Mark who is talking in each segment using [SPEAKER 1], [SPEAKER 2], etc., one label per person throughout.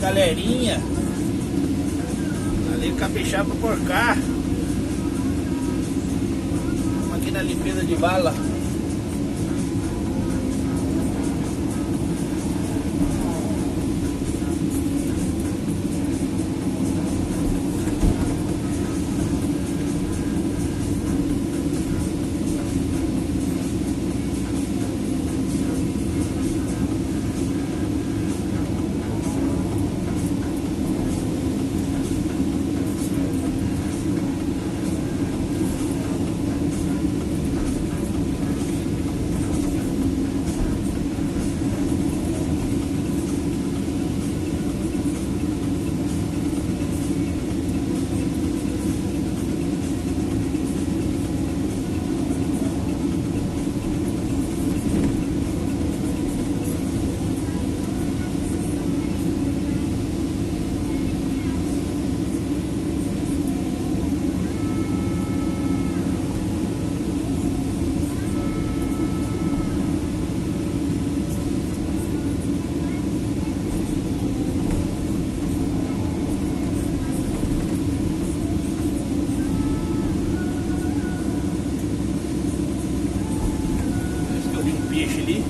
[SPEAKER 1] galerinha. Ali capixaba por cá. Vamos aqui na limpeza de bala. Peixe ali.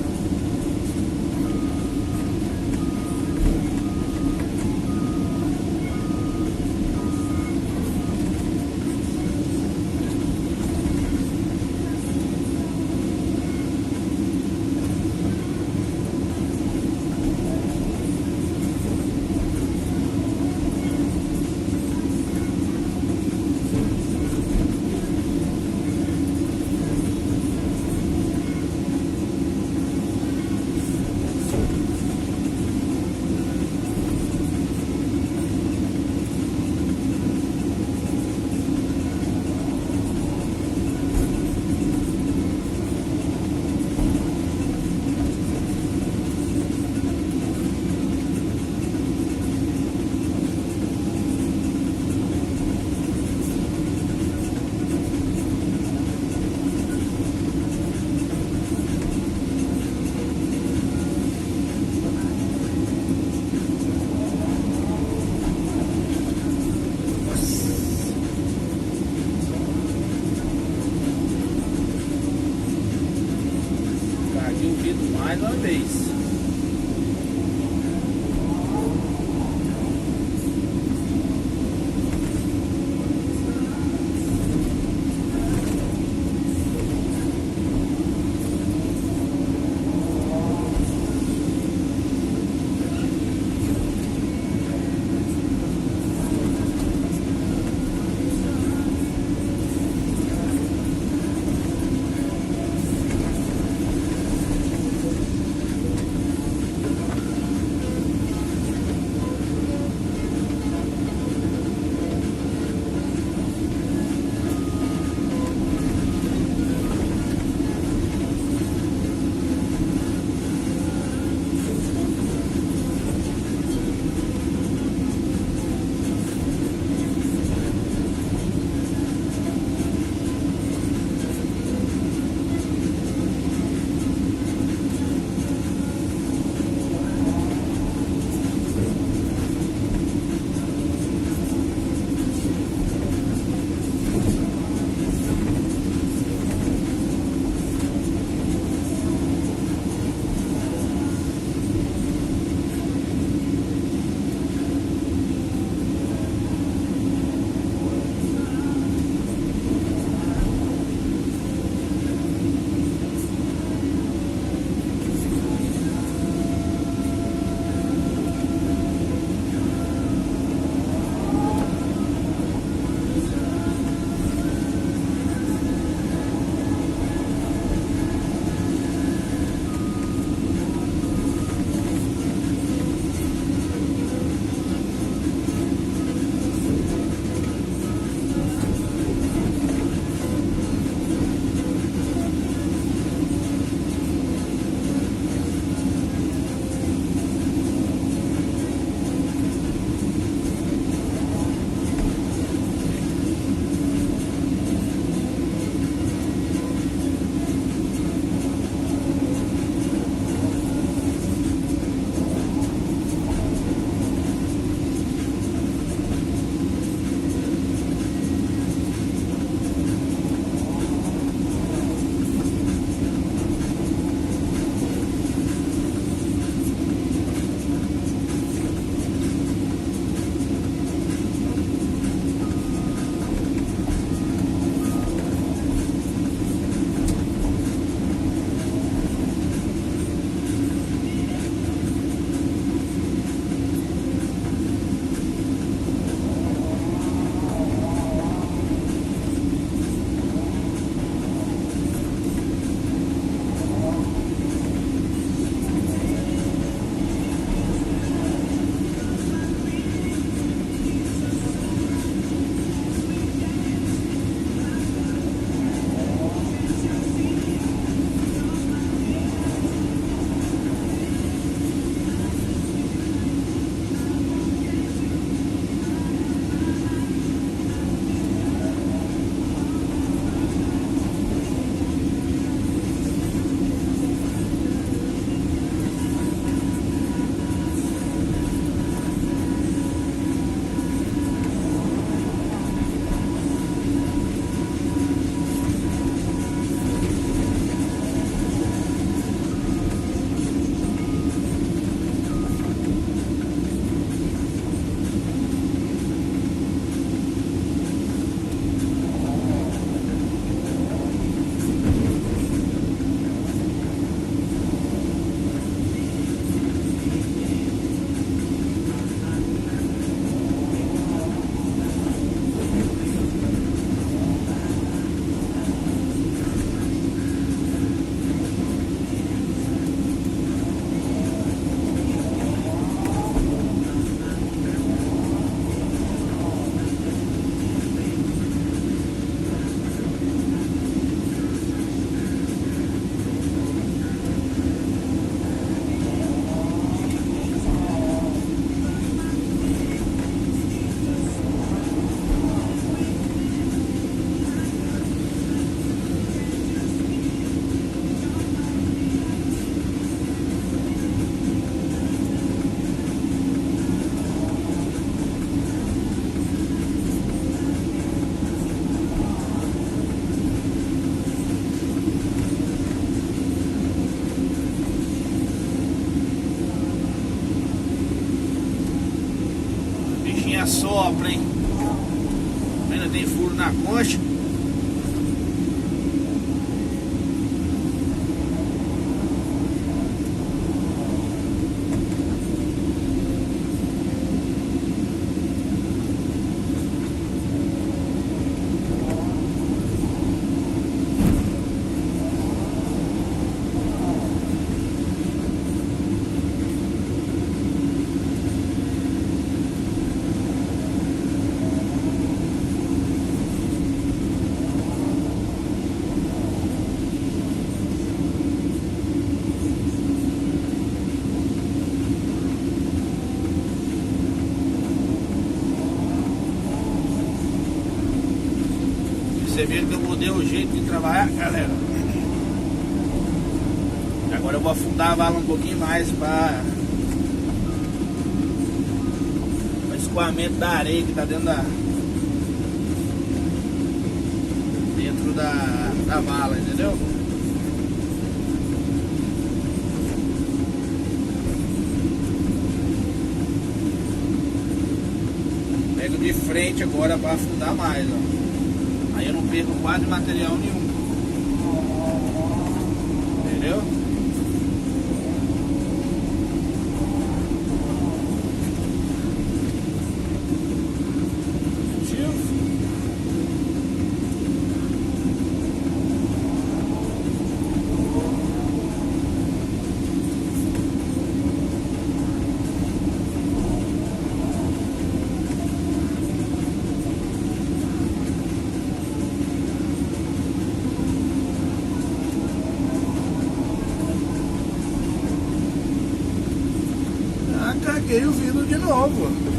[SPEAKER 1] Mais uma vez. assopra, hein? Ainda tem furo na concha. Você viu que eu mudei o jeito de trabalhar, galera. Agora eu vou afundar a vala um pouquinho mais para o escoamento da areia que está dentro da vala, entendeu? Pego de frente agora para afundar mais, ó. Aí eu não perco quase material nenhum. Entendeu? Caguei o vidro de novo.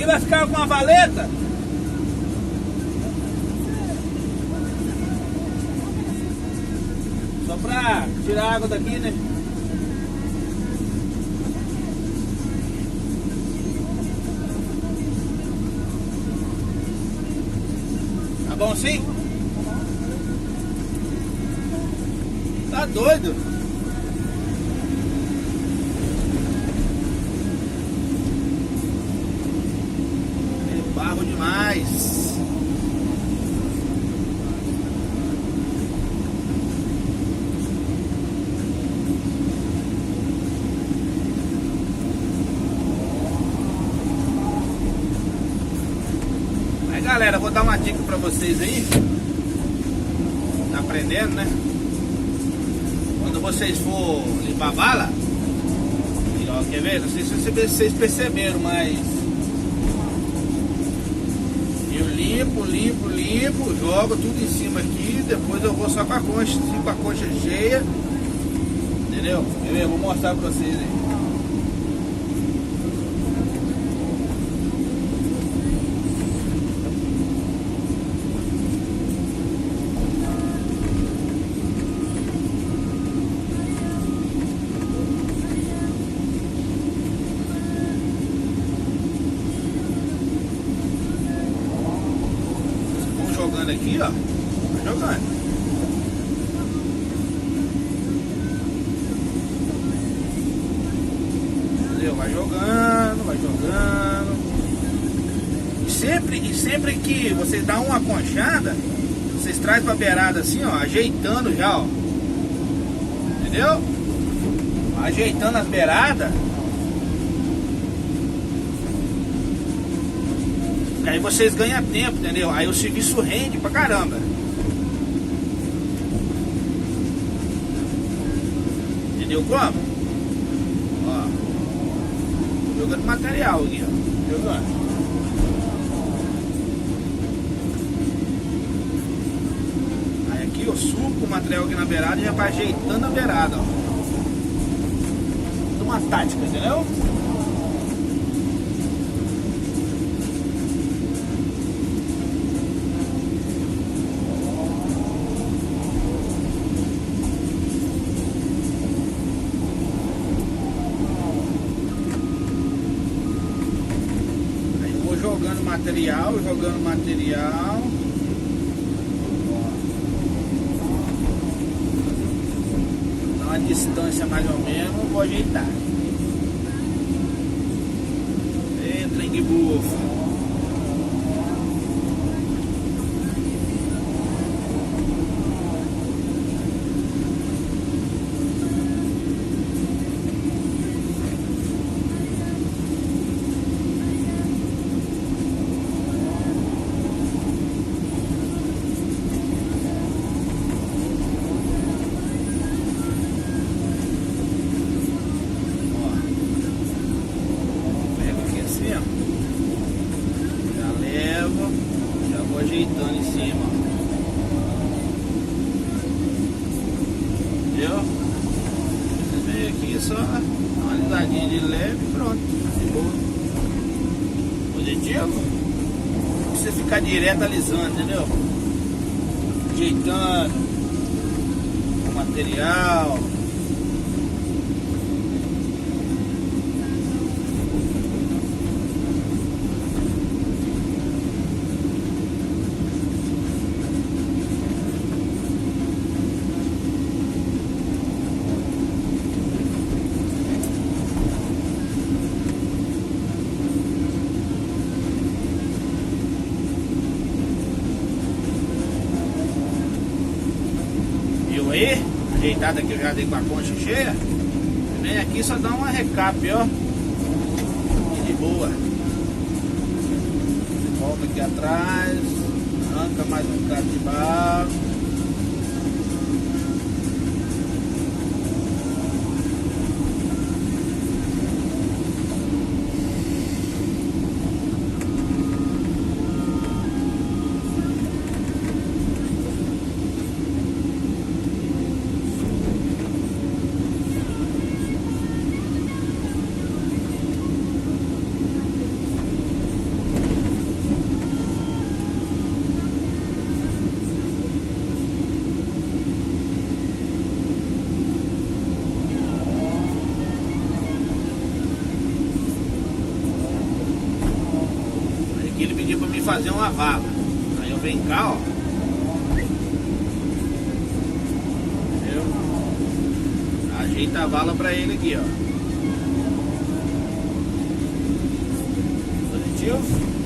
[SPEAKER 1] aqui vai ficar com a valeta. Só pra tirar a água daqui, né? Tá bom sim? Tá doido? É barro demais. Aí galera, vou dar uma dica pra vocês aí. Tá aprendendo, né? Quando vocês for limpar a bala, ó, quer ver? Não sei se vocês perceberam, mas eu limpo, jogo tudo em cima aqui, depois eu vou só com a concha, assim, com a concha cheia, entendeu? Quer ver? Eu vou mostrar pra vocês aí. Jogando aqui, ó, vai jogando. Entendeu? Vai jogando, vai jogando. E sempre que vocês dão uma conchada, vocês trazem pra beirada assim, ó, ajeitando já, ó. Entendeu? Ajeitando as beiradas. Aí vocês ganham tempo, entendeu? Aí o serviço rende pra caramba. Entendeu como? Ó, jogando material aqui, ó. Jogando. Aí aqui eu suco o material aqui na beirada e já vai ajeitando a beirada, ó. Uma tática, entendeu? Jogando material. Dá uma distância mais ou menos, vou ajeitar. Entra em bufa. Ajeitando em cima, entendeu? Você vem aqui só uma alisadinha de leve e pronto, ficou positivo. Não precisa ficar direto alisando, entendeu? Ajeitando o material. Aí, ajeitado aqui, eu já dei com a concha cheia. Vem aqui só dá uma recap, ó. E de boa. Volta aqui atrás, arranca mais um bocado de barro. me fazer uma vala. Aí eu venho cá, ó. Entendeu? Ajeita a vala pra ele aqui, ó. Positivo?